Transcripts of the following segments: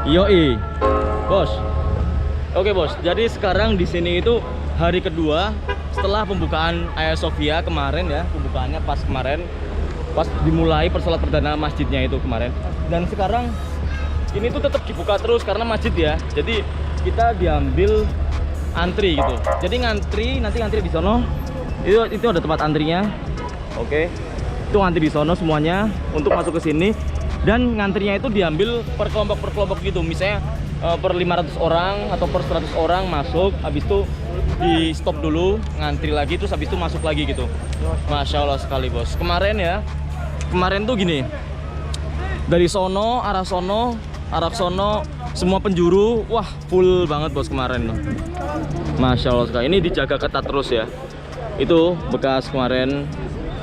Yoi, bos. Oke bos, jadi sekarang di sini itu hari kedua setelah pembukaan Hagia Sophia kemarin ya, pembukaannya pas kemarin, pas dimulai persolat perdana masjidnya itu kemarin. Dan sekarang ini tuh tetap dibuka terus karena masjid ya. Jadi kita diambil antri gitu. Jadi nanti ngantri di sono. Itu ada tempat antrinya. Oke. Itu ngantri di sono semuanya untuk masuk ke sini. Dan ngantrinya itu diambil per kelompok gitu. Misalnya per 500 orang atau per 100 orang masuk, habis itu di stop dulu, ngantri lagi, terus habis itu masuk lagi gitu. Masya Allah sekali bos. Kemarin tuh gini, dari sono, arah sono, semua penjuru, wah full banget bos kemarin tuh. Masya Allah sekali. Ini dijaga ketat terus ya. Itu bekas kemarin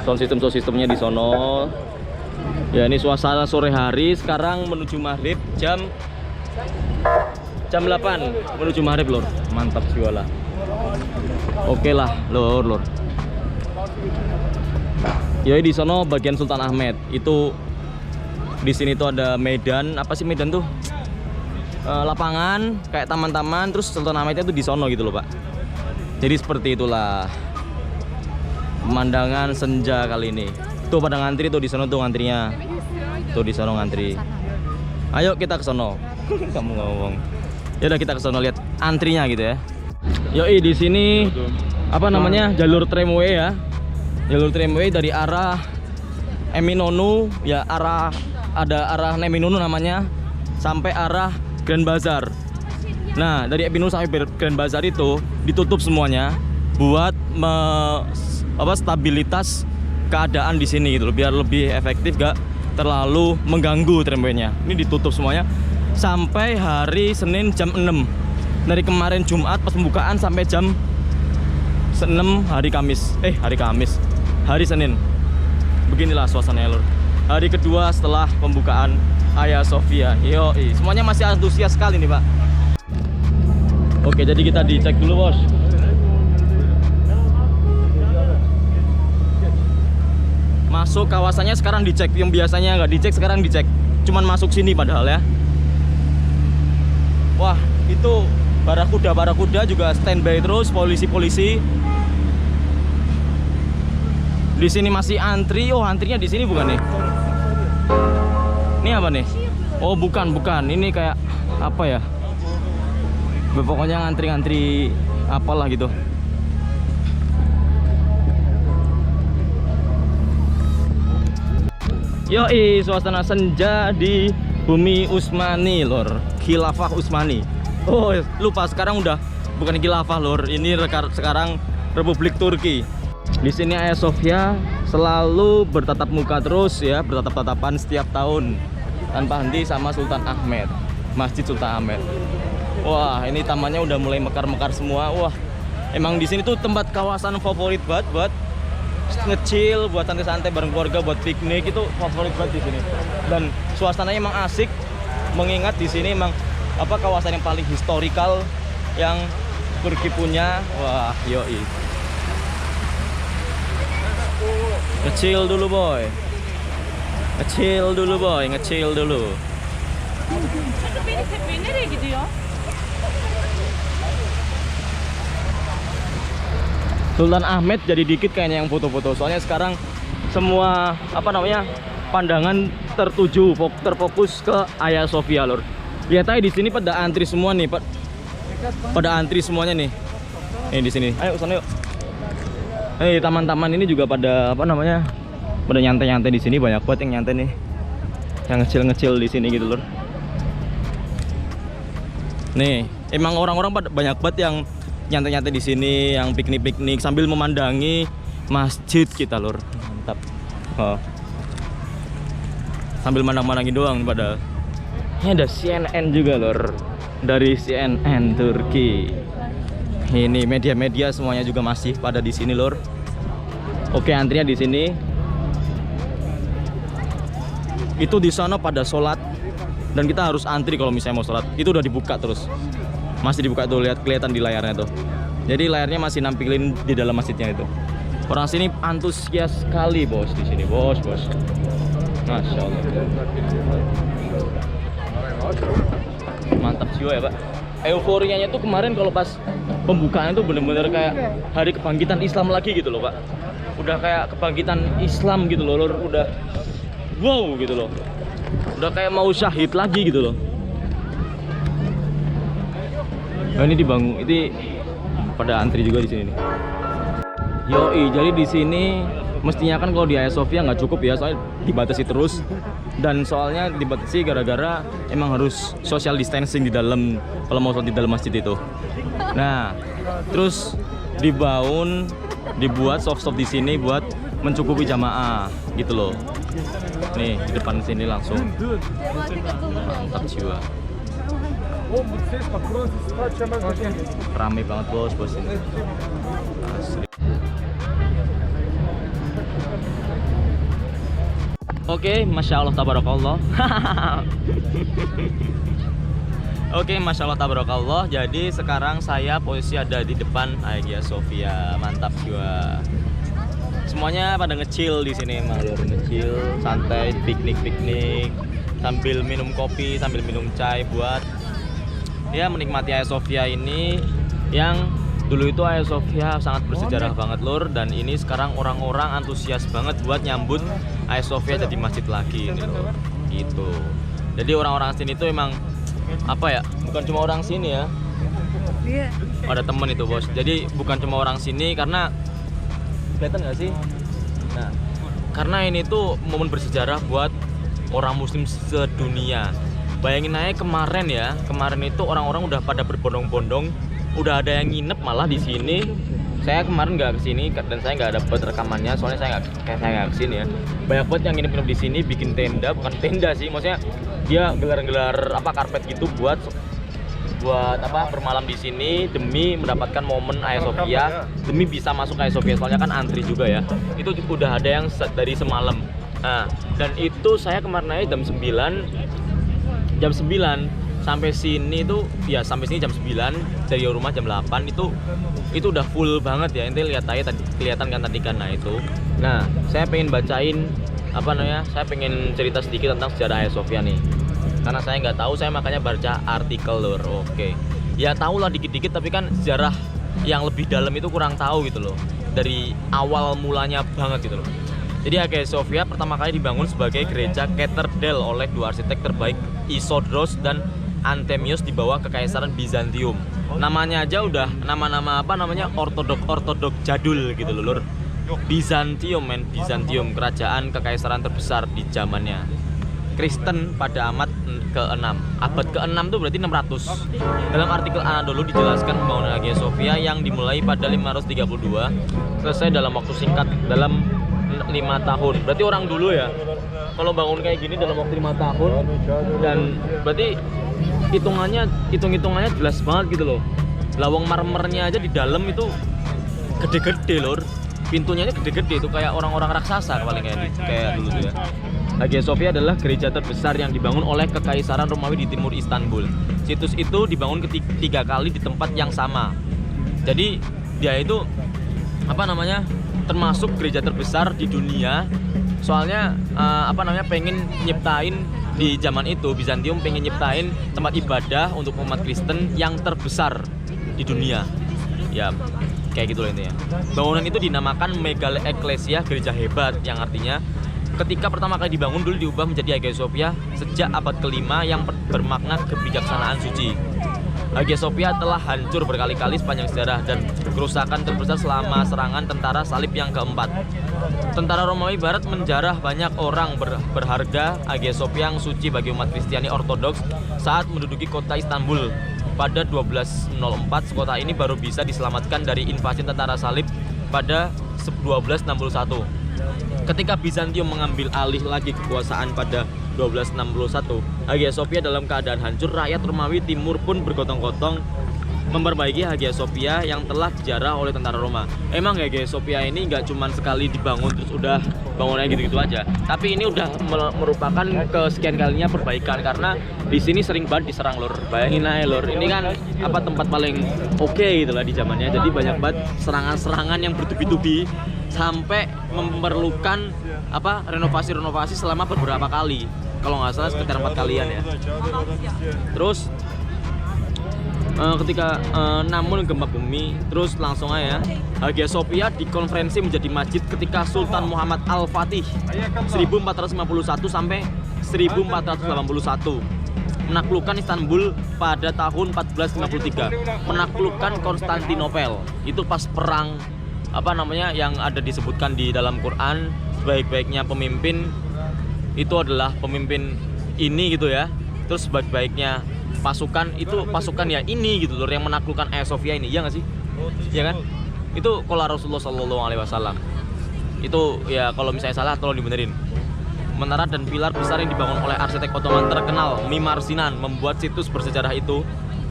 sound systemnya di sono. Ya ini suasana sore hari, sekarang menuju maghrib jam 8 menuju maghrib lor. Mantap jiwa lah. Oke lah lor. Ya di sono bagian Sultan Ahmed. Itu di sini tuh ada medan, apa sih medan tuh? Lapangan kayak taman-taman, terus Sultan Ahmednya tuh di sono gitu loh, Pak. Jadi seperti itulah pemandangan senja kali ini. Tuh pada ngantri tuh di sono tuh ngantrinya. Tuh di sono ngantri. Ayo kita ke sono. Kamu ngomong. Ya udah kita ke sono lihat antrinya gitu ya. Yoi di sini apa namanya? Jalur tramway ya. Jalur tramway dari arah Eminonu ya, arah Neminonu namanya, sampai arah Grand Bazar. Nah, dari Eminonu sampai Grand Bazar itu ditutup semuanya buat stabilitas keadaan di sini gitu loh, biar lebih efektif, gak terlalu mengganggu tramway-nya. Ini ditutup semuanya sampai hari Senin jam 6. Dari kemarin Jumat pas pembukaan sampai jam 6 hari Senin. Beginilah suasananya lur. Hari kedua setelah pembukaan Hagia Sophia. Yoi, semuanya masih antusias sekali nih, Pak. Oke, jadi kita dicek dulu, Bos. Masuk kawasannya sekarang dicek, yang biasanya nggak dicek sekarang dicek. Cuman masuk sini padahal ya. Wah, itu barakuda juga standby terus, polisi. Di sini masih antri. Oh, antrinya di sini bukan nih? Ini apa nih? Oh, bukan. Ini kayak apa ya? Pokoknya ngantri apalah gitu. Yoi, suasana senja di Bumi Utsmani lor, Khilafah Utsmani. Oh lupa, sekarang udah bukan Khilafah lor, ini sekarang Republik Turki. Di sini Hagia Sophia selalu bertatap muka terus ya, bertatap-tatapan setiap tahun tanpa henti sama Sultan Ahmed, Masjid Sultan Ahmed. Wah ini tamannya udah mulai mekar-mekar semua. Wah emang di sini tuh tempat kawasan favorit banget buat nge-chill, buat santai-santai bareng keluarga, buat piknik, itu favorit banget di sini. Dan suasananya emang asik, mengingat di sini emang kawasan yang paling historikal yang Turki punya. Wah, yoi. Nge-chill dulu, boy. Nge-chill dulu. Tepe nereye gidiyor? Sultan Ahmed jadi dikit kayaknya yang foto-foto. Soalnya sekarang semua pandangan terfokus ke Hagia Sophia lor. Lihat aja di sini pada antri semua nih, Pak. Pada antri semuanya nih. Nih di sini. Ayo sana yuk. Taman-taman ini juga pada pada nyantai-nyantai di sini, banyak banget yang nyantai nih. Yang ngecil-ngecil di sini gitu lor. Nih, emang orang-orang banyak banget yang nyantai-nyantai di sini, yang piknik-piknik sambil memandangi masjid kita lor. Mantap. Oh. Sambil mandang-mandangin doang padahal. Ini ada CNN juga lor, dari CNN Turki. Ini media-media semuanya juga masih pada di sini lor. Oke, antrinya di sini. Itu di sana pada sholat dan kita harus antri kalau misalnya mau sholat. Itu udah dibuka terus. Masih dibuka tuh, lihat kelihatan di layarnya tuh. Jadi layarnya masih nampilin di dalam masjidnya itu. Orang sini antusias sekali bos di sini, bos. Masya Allah. mantap jiwa ya Pak. Euforianya tuh kemarin kalau pas pembukaan tuh bener-bener kayak hari kebangkitan Islam lagi gitu loh Pak. Udah kayak kebangkitan Islam gitu loh Lur. Udah wow gitu loh. Udah kayak mau syahid lagi gitu loh. Nah, ini dibangun, ini pada antri juga di sini nih. Yoi, jadi di sini mestinya kan kalau di Hagia Sophia nggak cukup ya, soalnya dibatasi terus. Dan soalnya dibatasi gara-gara emang harus social distancing di dalam, kalau mau sholat di dalam masjid itu. Nah, terus dibuat soft-stop di sini buat mencukupi jamaah gitu loh. Nih di depan sini langsung. Mantap jiwa. Rame banget bos ini. Asli. Oke, masya Allah tabarakallah. Oke, masya Allah tabarakallah. Jadi sekarang saya posisi ada di depan Hagia Sophia. Mantap jiwa. Semuanya pada nge-chill di sini, emang nge-chill, santai, piknik sambil minum kopi, sambil minum chai buat ya menikmati Hagia Sophia ini yang dulu itu Hagia Sophia sangat bersejarah banget Lur, dan ini sekarang orang-orang antusias banget buat nyambut Hagia Sophia jadi masjid lagi ini Lur. Gitu. Jadi orang-orang sini tuh emang apa ya? Bukan cuma orang sini ya. Iya. Ada temen itu bos. Jadi bukan cuma orang sini karena kelihatan nggak sih? Nah, karena ini tuh momen bersejarah buat orang muslim sedunia. Bayangin aja kemarin itu orang-orang udah pada berbondong-bondong, udah ada yang nginep malah di sini. Saya kemarin nggak kesini dan saya nggak dapet rekamannya, soalnya saya nggak kesini ya. Banyak banget yang nginep di sini, bikin tenda, bukan tenda sih, maksudnya dia gelar-gelar apa karpet gitu buat apa bermalam di sini demi mendapatkan momen Hagia Sophia, demi bisa masuk Hagia Sophia, soalnya kan antri juga ya. Itu udah ada yang dari semalam. Nah, dan itu saya kemarin aja jam 9 sampai sini tuh ya, sampai sini jam 9, dari rumah jam 8 itu udah full banget ya. Intinya lihat aja tadi, kelihatan kan tadi kan. Nah itu. Nah, saya pengen bacain apa namanya? Saya pengen cerita sedikit tentang sejarah Hagia Sophia nih. Karena saya nggak tahu, saya makanya baca artikel Lur. Oke. Ya tahu lah dikit-dikit, tapi kan sejarah yang lebih dalam itu kurang tahu gitu loh. Dari awal mulanya banget gitu loh. Jadi Hagia Sophia pertama kali dibangun sebagai gereja katedral oleh dua arsitek terbaik, Isodros dan Anthemius, di bawah kekaisaran Bizantium. Namanya aja udah nama-nama apa namanya, ortodok jadul gitu loh Lur. Bizantium, kerajaan kekaisaran terbesar di zamannya Kristen pada abad ke-6. Abad ke-6 itu berarti 600. Dalam artikel Anadolu dijelaskan pembangunan Hagia Sophia yang dimulai pada 532 selesai dalam waktu singkat, dalam 5 tahun. Berarti orang dulu ya kalau bangun kayak gini dalam waktu 5 tahun, dan berarti hitung-hitungannya jelas banget gitu loh. Lawang marmernya aja di dalam itu gede-gede Lur. Pintunya gede-gede itu kayak orang-orang raksasa paling kayak dulu tuh ya. Hagia Sophia adalah gereja terbesar yang dibangun oleh Kekaisaran Romawi di timur Istanbul. Situs itu dibangun ketiga kali di tempat yang sama. Jadi dia itu apa namanya, termasuk gereja terbesar di dunia. Soalnya pengen nyiptain di zaman itu, Bizantium pengen nyiptain tempat ibadah untuk umat Kristen yang terbesar di dunia. Ya kayak gitu loh intinya. Bangunan itu dinamakan Megale Ecclesia, gereja hebat, yang artinya ketika pertama kali dibangun dulu diubah menjadi Hagia Sophia sejak abad ke-5 yang bermakna kebijaksanaan suci. Hagia Sophia telah hancur berkali-kali sepanjang sejarah dan kerusakan terbesar selama serangan tentara salib yang keempat. Tentara Romawi Barat menjarah banyak orang berharga Hagia Sophia yang suci bagi umat Kristiani Ortodoks saat menduduki kota Istanbul. Pada 1204 kota ini baru bisa diselamatkan dari invasi tentara salib pada 1261. Ketika Bizantium mengambil alih lagi kekuasaan pada 1261, Hagia Sophia dalam keadaan hancur. Rakyat Romawi Timur pun bergotong-gotong memperbaiki Hagia Sophia yang telah dijarah oleh tentara Roma. Emang Hagia Sophia ini nggak cuma sekali dibangun terus udah bangunnya gitu-gitu aja, tapi ini udah merupakan kesekian kalinya perbaikan, karena di sini sering banget diserang Lur. Bayangin aja Lur, ini kan apa tempat paling oke gitu lah di zamannya. Jadi banyak banget serangan-serangan yang bertubi-tubi sampai memerlukan apa renovasi selama beberapa kali. Kalau nggak salah sekitar 4 kalian ya. Terus namun gempa bumi, terus langsung aja Hagia Sophia dikonferensi menjadi masjid ketika Sultan Muhammad Al-Fatih 1451 sampai 1481 menaklukkan Istanbul pada tahun 1453, menaklukkan Konstantinopel. Itu pas perang yang ada disebutkan di dalam Quran, sebaik-baiknya pemimpin itu adalah pemimpin ini gitu ya. Terus sebaik-baiknya pasukan itu pasukan ya ini gitu loh, yang menaklukkan Hagia Sophia ini, ya nggak sih? Ya kan? Itu kalau Rasulullah Shallallahu Alaihi Wasallam itu ya, kalau misalnya salah tolong dibenerin. Menara dan pilar besar yang dibangun oleh arsitek Ottoman terkenal Mimar Sinan membuat situs bersejarah itu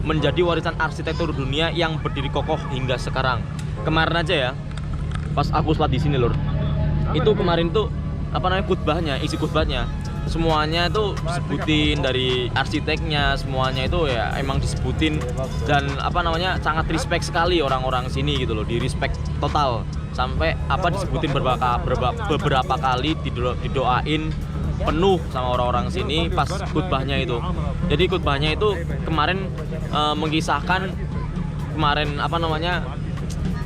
menjadi warisan arsitektur dunia yang berdiri kokoh hingga sekarang. Kemarin aja ya, pas aku sholat di sini lur, itu kemarin tuh khutbahnya, isi khutbahnya semuanya itu disebutin dari arsiteknya, semuanya itu ya emang disebutin, dan sangat respect sekali orang-orang sini gitu loh, di respect total, sampai disebutin beberapa kali, didoain penuh sama orang-orang sini pas khutbahnya itu. Jadi khutbahnya itu kemarin mengisahkan kemarin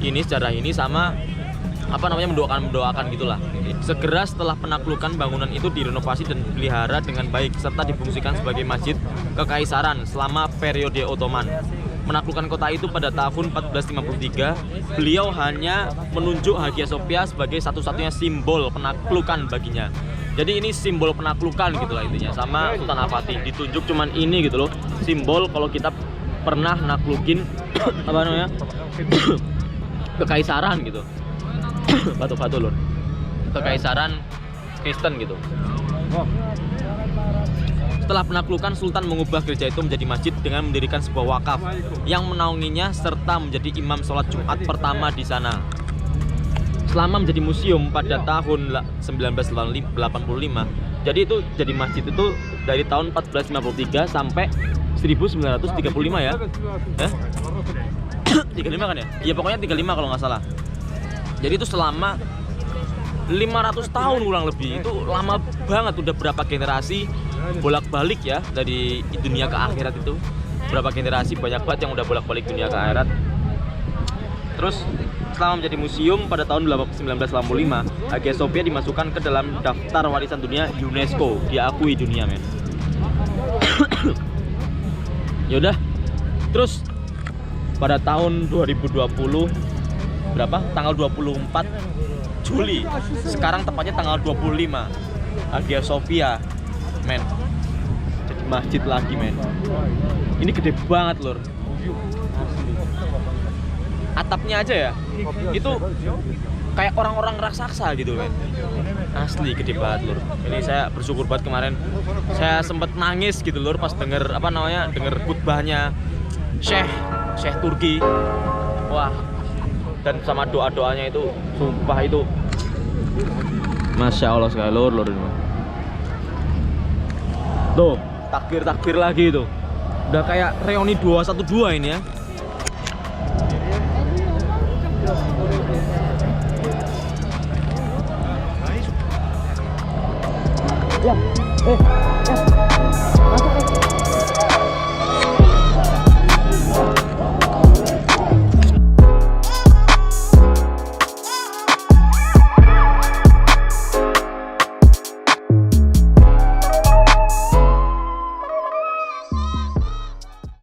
ini sejarah ini sama mendoakan gitulah. Segera setelah penaklukan, bangunan itu direnovasi dan dipelihara dengan baik serta difungsikan sebagai masjid kekaisaran selama periode Ottoman. Menaklukkan kota itu pada tahun 1453, beliau hanya menunjuk Hagia Sophia sebagai satu-satunya simbol penaklukan baginya. Jadi ini simbol penaklukan gitulah intinya, sama Sultan Al-Fatih ditunjuk cuman ini gitu loh, simbol kalau kita pernah naklukin kekaisaran gitu. Batu-batu lur, kekaisaran Kristen gitu. Setelah penaklukan, Sultan mengubah gereja itu menjadi masjid dengan mendirikan sebuah wakaf yang menaunginya serta menjadi imam sholat Jumat pertama di sana. Selama menjadi museum pada tahun 1985, jadi itu jadi masjid itu dari tahun 1453 sampai 1935 ya. 35 kan ya? Iya pokoknya 35 kalau nggak salah. Jadi itu selama 500 tahun kurang lebih, itu lama banget, udah berapa generasi bolak-balik ya dari dunia ke akhirat itu. Berapa generasi, banyak banget yang udah bolak-balik dunia ke akhirat. Terus selama menjadi museum pada tahun 1985, Hagia Sophia dimasukkan ke dalam daftar warisan dunia UNESCO, diakui dunia men. Yaudah, terus pada tahun 2020 tanggal 24 Juli, sekarang tepatnya tanggal 25, Hagia Sophia men jadi masjid lagi men. Ini gede banget lur, atapnya aja ya itu kayak orang-orang raksasa gitu men, asli gede banget lur. Ini saya bersyukur banget, kemarin saya sempet nangis gitu lur pas denger denger khutbahnya Syekh Turki. Wah, dan sama doa-doanya itu sumpah itu Masya Allah sekali lur ini. Tuh, takbir lagi itu. Udah kayak reuni 212 ini ya.